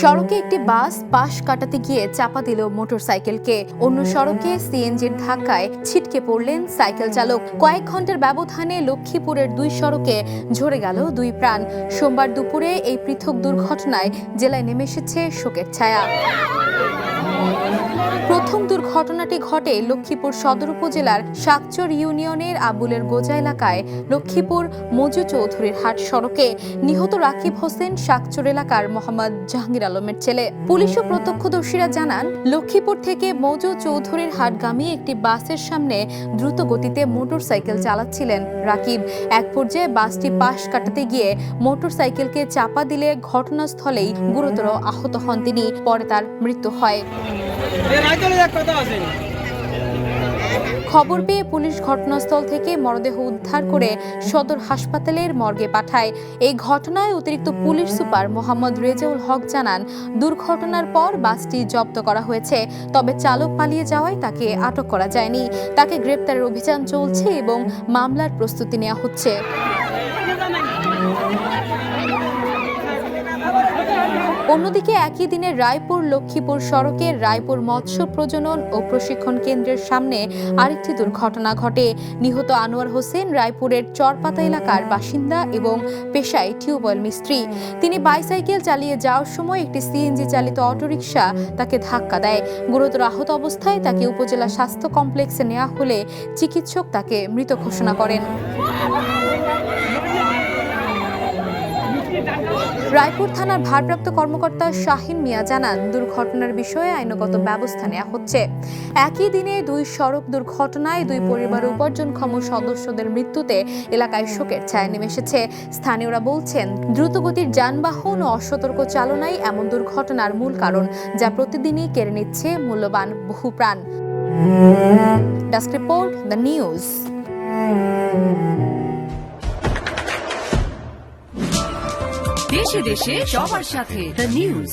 সড়কে একটি বাস পাশ কাটাতে গিয়ে চাপা দিল মোটরসাইকেলকে। অন্য সড়কে সিএনজির ধাক্কায় ছিটকে পড়লেন সাইকেল চালক। কয়েক ঘন্টার ব্যবধানে লক্ষ্মীপুরের দুই সড়কে ঝরে গেল দুই প্রাণ। সোমবার দুপুরে এই পৃথক দুর্ঘটনায় জেলায় নেমে এসেছে শোকের ছায়া। প্রথম দুর্ঘটনাটি ঘটে লক্ষ্মীপুর সদর উপজেলার শাকচর ইউনিয়নের আবুলের গোজা এলাকায় লক্ষ্মীপুর মজু চৌধুরীর হাট সড়কে। নিহত রাকিব হোসেন শাকচর এলাকার মোহাম্মদ জাহাঙ্গীর আলমের ছেলে। পুলিশ ও প্রত্যক্ষদর্শীরা জানান, লক্ষ্মীপুর থেকে মজু চৌধুরীর হাটগামী একটি বাসের সামনে দ্রুত গতিতে মোটরসাইকেল চালাচ্ছিলেন রাকিব। এক পর্যায়ে বাসটি পাশ কাটাতে গিয়ে মোটরসাইকেলকে চাপা দিলে ঘটনাস্থলেই গুরুতর আহত হন তিনি। পরে তার মৃত্যু হয়। খবর পেয়ে পুলিশ ঘটনাস্থল থেকে মরদেহ উদ্ধার করে সদর হাসপাতালের মর্গে পাঠায়। এই ঘটনায় অতিরিক্ত পুলিশ সুপার মোহাম্মদ রেজাউল হক জানান, দুর্ঘটনার পর বাসটি জব্দ করা হয়েছে, তবে চালক পালিয়ে যাওয়ায় তাকে আটক করা যায়নি। তাকে গ্রেপ্তারের অভিযান চলছে এবং মামলার প্রস্তুতি নেওয়া হচ্ছে। অন্যদিকে একই দিনে রায়পুর লক্ষ্মীপুর সড়কের রায়পুর মৎস্য প্রজনন ও প্রশিক্ষণ কেন্দ্রের সামনে আরেকটি দুর্ঘটনা ঘটে। নিহত আনোয়ার হোসেন রায়পুরের চরপাতা এলাকার বাসিন্দা এবং পেশায় টিউবওয়েল মিস্ত্রি। তিনি বাইসাইকেল চালিয়ে যাওয়ার সময় একটি সিএনজি চালিত অটোরিকশা তাকে ধাক্কা দেয়। গুরুতর আহত অবস্থায় তাকে উপজেলা স্বাস্থ্য কমপ্লেক্সে নেওয়া হলে চিকিৎসক তাকে মৃত ঘোষণা করেন। রায়পুর থানার ভারপ্রাপ্ত কর্মকর্তা শাহিন মিয়া জানান, দুর্ঘটনার বিষয়ে আইনগত ব্যবস্থা নেওয়া হচ্ছে। একই দিনে দুই সড়ক দুর্ঘটনায় দুই পরিবার উপার্জনক্ষম সদস্যদের মৃত্যুতে এলাকায় শোকের ছায়া নেমে এসেছে। স্থানীয়রা বলছেন, দ্রুতগতির যানবাহন ও অসতর্ক চালনাই এমন দুর্ঘটনার মূল কারণ, যা প্রতিদিনই কেড়ে নিচ্ছে মূল্যবান বহু প্রাণ। Desk report, the news. দেশে দেশে সবার সাথে দ্য নিউজ।